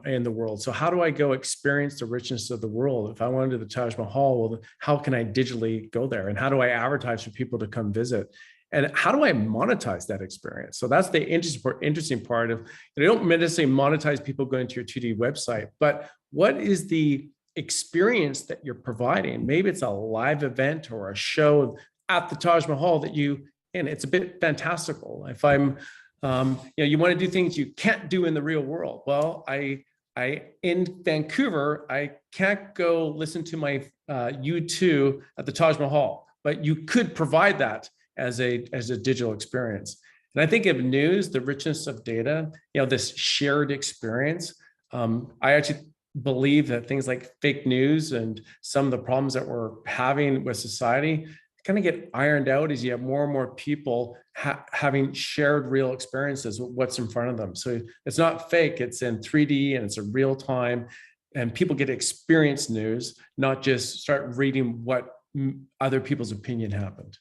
in the world. So how do I go experience the richness of the world? If I want to do the Taj Mahal, well, how can I digitally go there? And how do I advertise for people to come visit? And how do I monetize that experience? So that's the interesting part of, you don't necessarily monetize people going to your 2D website, but what is the experience that you're providing? Maybe it's a live event or a show at the Taj Mahal and it's a bit fantastical. If I'm you want to do things you can't do in the real world. Well, I in Vancouver, I can't go listen to my U2 at the Taj Mahal, but you could provide that as a digital experience. And I think of news, the richness of data, this shared experience. I actually believe that things like fake news and some of the problems that we're having with society kind of get ironed out as you have more and more people having shared real experiences with what's in front of them. So it's not fake, it's in 3D and it's in real time, and people get to experience news, not just start reading what other people's opinion happened.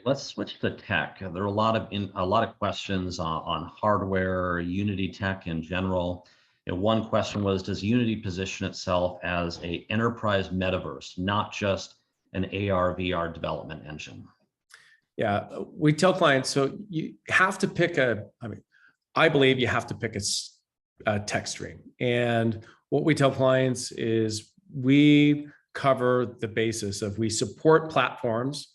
Let's switch to tech. There are a lot of questions on hardware, Unity tech in general. One question was, does Unity position itself as an enterprise metaverse, not just an AR/VR development engine? Yeah, we tell clients, so you have to pick I believe you have to pick a tech stream. And what we tell clients is we cover the basis of, we support platforms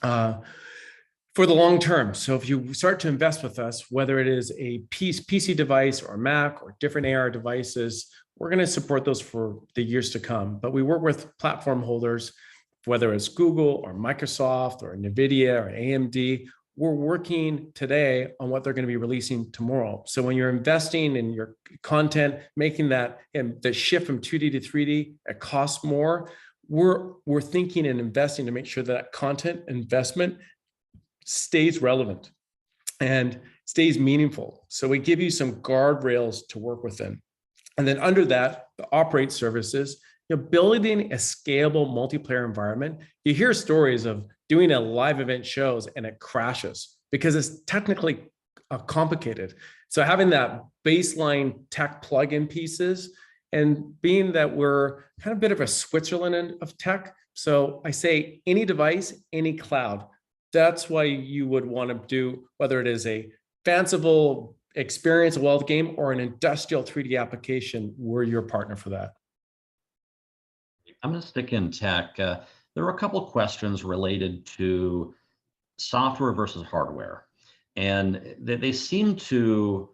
for the long term. So if you start to invest with us, whether it is a PC device or Mac or different AR devices, we're going to support those for the years to come. But we work with platform holders, whether it's Google or Microsoft or NVIDIA or AMD. We're working today on what they're going to be releasing tomorrow. So when you're investing in your content, making that and the shift from 2D to 3D, it costs more. We're thinking and investing to make sure that content investment stays relevant and stays meaningful. So we give you some guardrails to work within. And then under that, the operate services, building a scalable multiplayer environment. You hear stories of doing a live event shows and it crashes because it's technically complicated. So having that baseline tech plugin pieces, and being that we're kind of a bit of a Switzerland of tech. So I say any device, any cloud. That's why you would want to do, whether it is a fanciful experience, a wild game, or an industrial 3D application, we're your partner for that. I'm going to stick in tech. There are a couple of questions related to software versus hardware, and they seem to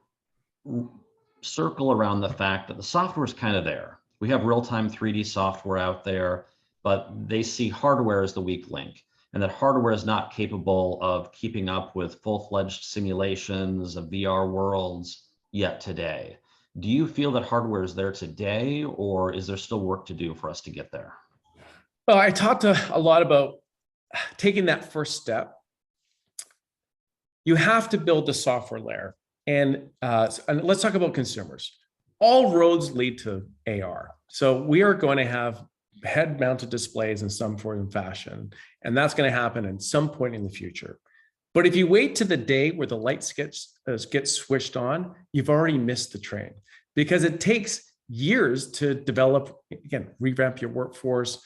circle around the fact that the software is kind of there. We have real-time 3D software out there, but they see hardware as the weak link, and that hardware is not capable of keeping up with full-fledged simulations of VR worlds yet today. Do you feel that hardware is there today, or is there still work to do for us to get there? Well, I talked a lot about taking that first step. You have to build the software layer. And let's talk about consumers. all roads lead to AR. So we are going to have head-mounted displays in some form and fashion, and that's going to happen at some point in the future. But if you wait to the day where the lights get switched on, you've already missed the train, because it takes years to develop, again, revamp your workforce,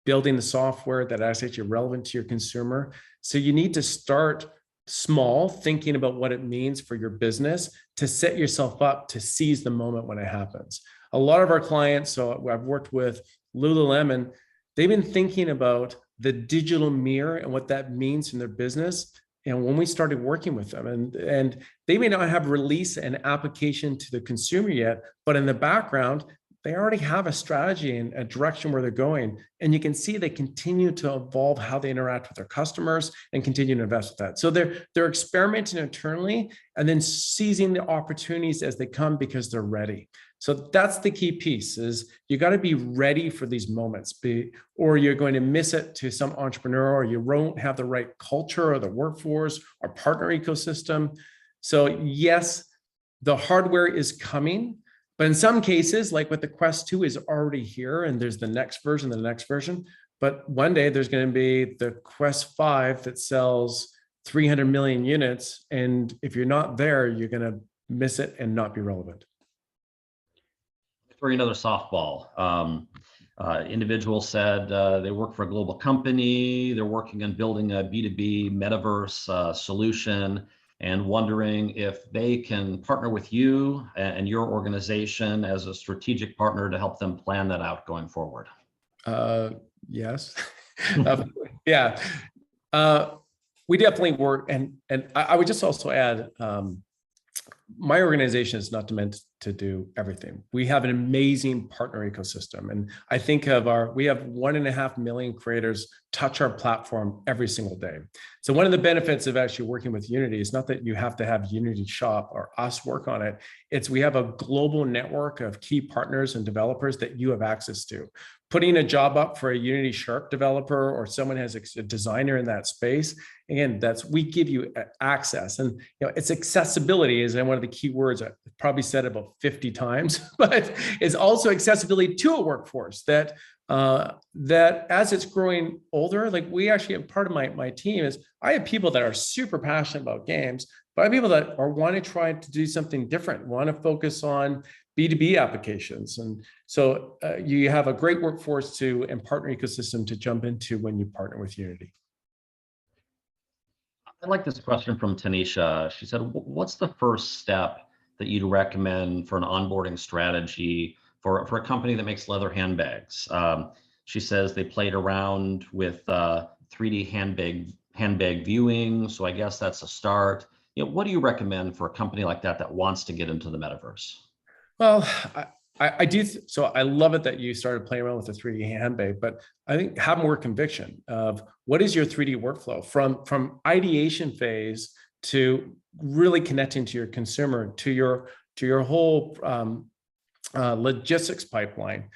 building the software that is actually relevant to your consumer. So you need to start small, thinking about what it means for your business to set yourself up to seize the moment when it happens. A lot of our clients, so I've worked with Lululemon, they've been thinking about the digital mirror and what that means in their business. And when we started working with them, and they may not have released an application to the consumer yet, but in the background, they already have a strategy and a direction where they're going. And you can see they continue to evolve how they interact with their customers and continue to invest with that. So they're experimenting internally and then seizing the opportunities as they come because they're ready. So that's the key piece, is you got to be ready for these moments, or you're going to miss it to some entrepreneur, or you won't have the right culture or the workforce or partner ecosystem. So yes, the hardware is coming, but in some cases, like with the Quest 2 is already here, and there's the next version. But one day there's going to be the Quest 5 that sells 300 million units. And if you're not there, you're going to miss it and not be relevant. For another softball, individual said they work for a global company. They're working on building a B2B metaverse solution, and wondering if they can partner with you and your organization as a strategic partner to help them plan that out going forward. Yes. Yeah. We definitely work. And I would just also add, my organization is not meant to do everything. We have an amazing partner ecosystem. And I think we have 1.5 million creators touch our platform every single day. So one of the benefits of actually working with Unity is not that you have to have Unity shop or us work on it. It's we have a global network of key partners and developers that you have access to. Putting a job up for a Unity Sharp developer or someone has a designer in that space, again, we give you access. And it's accessibility is one of the key words. I probably said about 50 times, but it's also accessibility to a workforce that as it's growing older, like we actually have part of my team is I have people that are super passionate about games, but I have people that want to try to do something different, want to focus on B2B applications. And so you have a great workforce and partner ecosystem to jump into when you partner with Unity. I like this question from Tanisha. She said, what's the first step that you'd recommend for an onboarding strategy for a company that makes leather handbags? She says they played around with 3D handbag viewing. So I guess that's a start. What do you recommend for a company like that wants to get into the metaverse? Well, I do. So I love it that you started playing around with the 3D handbag, but I think have more conviction of what is your 3D workflow from ideation phase to really connecting to your consumer, to your whole logistics pipeline,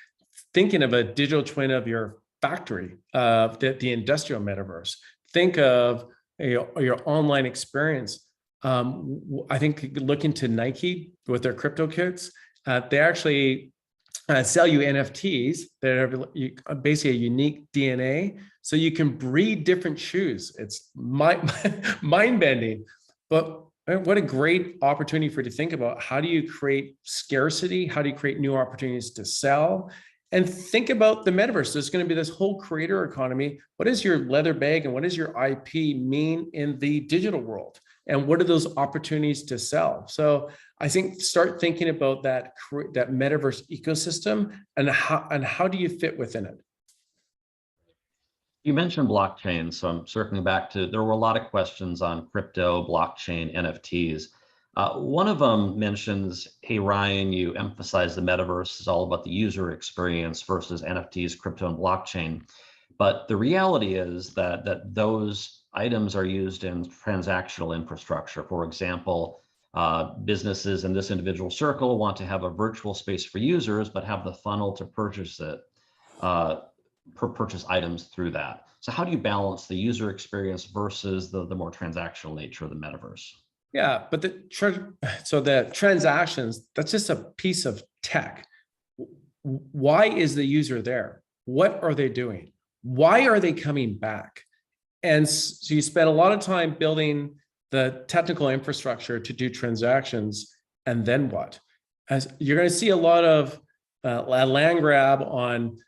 thinking of a digital twin of your factory, the industrial metaverse. Think of your online experience. I think looking to Nike with their crypto kits, they actually sell you NFTs that are basically a unique DNA, so you can breed different shoes. It's mind-bending, but what a great opportunity for you to think about how do you create scarcity? How do you create new opportunities to sell? And think about the metaverse. There's going to be this whole creator economy. What does your leather bag and what does your IP mean in the digital world? And what are those opportunities to sell? So I think start thinking about that metaverse ecosystem and how do you fit within it? You mentioned blockchain, so I'm circling back to, there were a lot of questions on crypto, blockchain, NFTs. One of them mentions, hey, Ryan, you emphasize the metaverse is all about the user experience versus NFTs, crypto, and blockchain. But the reality is that those items are used in transactional infrastructure. For example, businesses in this individual circle want to have a virtual space for users, but have the funnel to purchase it, purchase items through that. So how do you balance the user experience versus the more transactional nature of the metaverse? Yeah, but the transactions, that's just a piece of tech. Why is the user there? What are they doing? Why are they coming back? And so you spend a lot of time building the technical infrastructure to do transactions, and then what? As you're going to see a lot of land grab on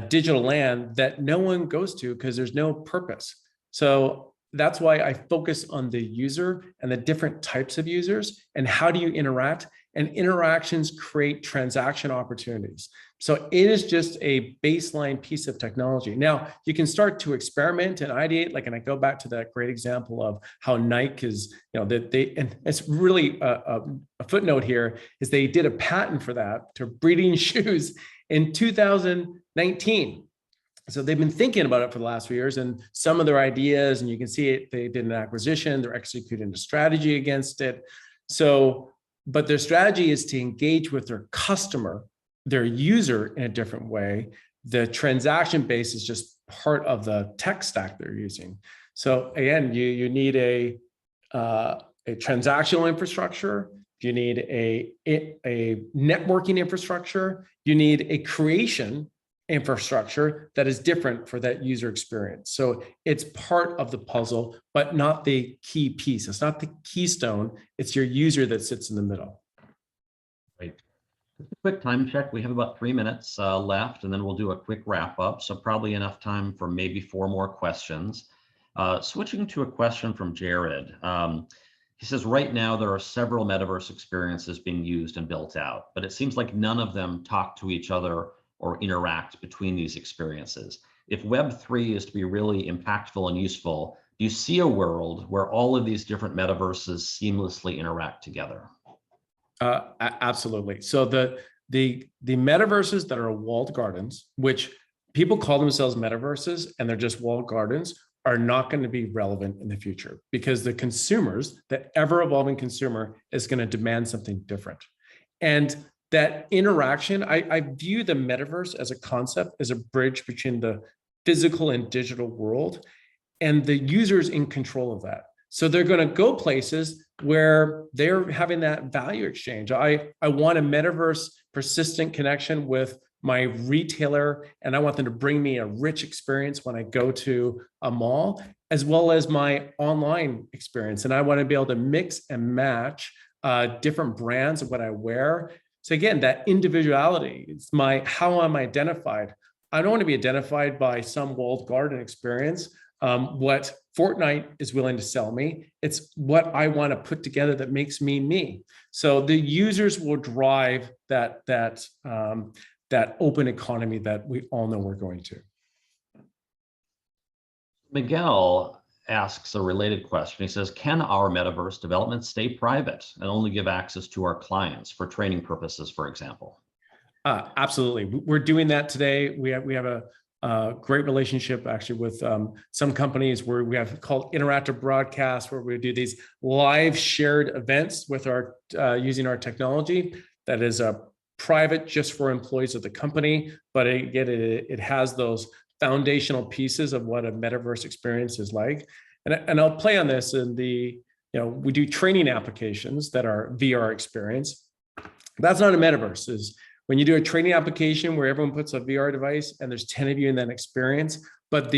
digital land that no one goes to because there's no purpose. So that's why I focus on the user and the different types of users and how do you interact, and interactions create transaction opportunities. So it is just a baseline piece of technology. Now you can start to experiment and ideate, and I go back to that great example of how Nike is, and it's really a footnote here is they did a patent for that to breeding shoes in 2019. So they've been thinking about it for the last few years, and some of their ideas, and you can see it, they did an acquisition, they're executing a strategy against it. So, but their strategy is to engage with their customer, their user in a different way. The transaction base is just part of the tech stack they're using. So again, you need a transactional infrastructure, you need a networking infrastructure, you need a creation infrastructure that is different for that user experience. So it's part of the puzzle, but not the key piece. It's not the keystone. It's your user that sits in the middle. Right. Just a quick time check. We have about 3 minutes left, and then we'll do a quick wrap up. So probably enough time for maybe 4 more questions. Switching to a question from Jared. He says, right now there are several metaverse experiences being used and built out, but it seems like none of them talk to each other or interact between these experiences. If Web3 is to be really impactful and useful, do you see a world where all of these different metaverses seamlessly interact together? Absolutely. So the metaverses that are walled gardens, which people call themselves metaverses and they're just walled gardens, are not going to be relevant in the future because the consumers, the ever evolving consumer, is going to demand something different. And that interaction, I view the metaverse as a concept, as a bridge between the physical and digital world, and the users in control of that. So they're going to go places where they're having that value exchange. I want a metaverse persistent connection with my retailer, and I want them to bring me a rich experience when I go to a mall, as well as my online experience. And I want to be able to mix and match different brands of what I wear. So again, that individuality, it's how I'm identified. I don't want to be identified by some walled garden experience. What Fortnite is willing to sell me, it's what I want to put together that makes me me. So the users will drive that open economy that we all know we're going to. Miguel asks a related question. He says, can our metaverse development stay private and only give access to our clients for training purposes, for example? Absolutely. We're doing that today. We have a great relationship actually with some companies where we have called interactive broadcasts, where we do these live shared events with our using our technology that is private just for employees of the company. But again, it has those foundational pieces of what a metaverse experience is like. And I'll play on this in we do training applications that are VR experience. That's not a metaverse. Is when you do a training application where everyone puts a VR device and there's 10 of you in that experience, but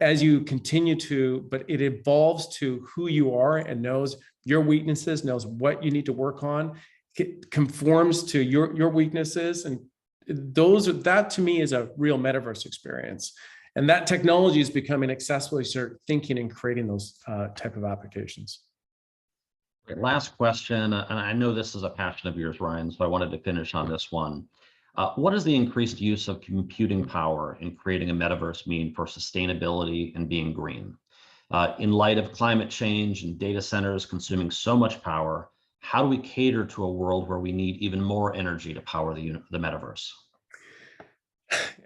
as you continue but it evolves to who you are and knows your weaknesses, knows what you need to work on, it conforms to your weaknesses. And that to me is a real metaverse experience. And that technology is becoming accessible. You start thinking and creating those type of applications. Last question, and I know this is a passion of yours, Ryan, so I wanted to finish on this one. What does the increased use of computing power in creating a metaverse mean for sustainability and being green? In light of climate change and data centers consuming so much power, how do we cater to a world where we need even more energy to power the metaverse?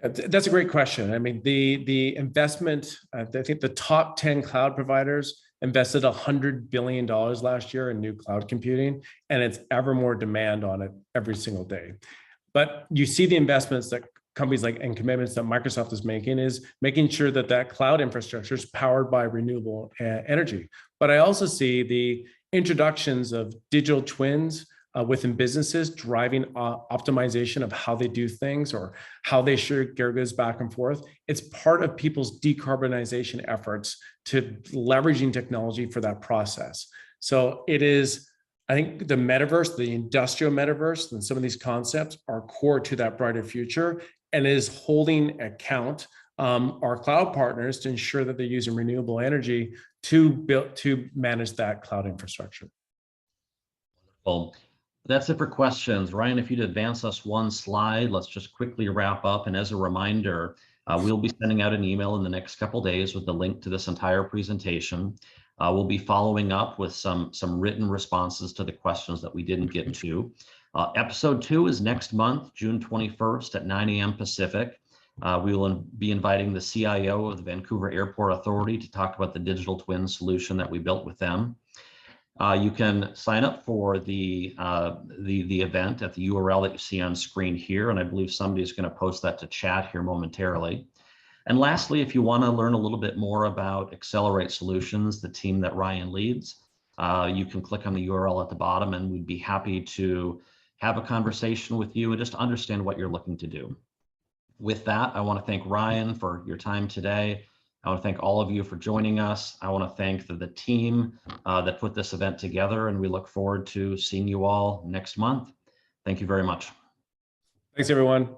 That's a great question. I mean, the investment, I think the top 10 cloud providers invested $100 billion last year in new cloud computing, and it's ever more demand on it every single day. But you see the investments that companies and commitments that Microsoft is making sure that cloud infrastructure is powered by renewable energy. But I also see introductions of digital twins within businesses, driving optimization of how they do things or how they share goods back and forth. It's part of people's decarbonization efforts to leveraging technology for that process. So it is, I think the metaverse, the industrial metaverse, and some of these concepts are core to that brighter future, and is holding account our cloud partners to ensure that they're using renewable energy to manage that cloud infrastructure. Well, that's it for questions. Ryan, if you'd advance us one slide, let's just quickly wrap up. And as a reminder, we'll be sending out an email in the next couple days with the link to this entire presentation. We'll be following up with some written responses to the questions that we didn't get to. Episode 2 is next month, June 21st at 9 a.m. Pacific. We will be inviting the CIO of the Vancouver Airport Authority to talk about the digital twin solution that we built with them. You can sign up for the event at the URL that you see on screen here, and I believe somebody's going to post that to chat here momentarily. And lastly, if you want to learn a little bit more about Accelerate Solutions, the team that Ryan leads, you can click on the URL at the bottom, and we'd be happy to have a conversation with you and just understand what you're looking to do. With that, I want to thank Ryan for your time today. I want to thank all of you for joining us. I want to thank the team that put this event together, and we look forward to seeing you all next month. Thank you very much. Thanks, everyone.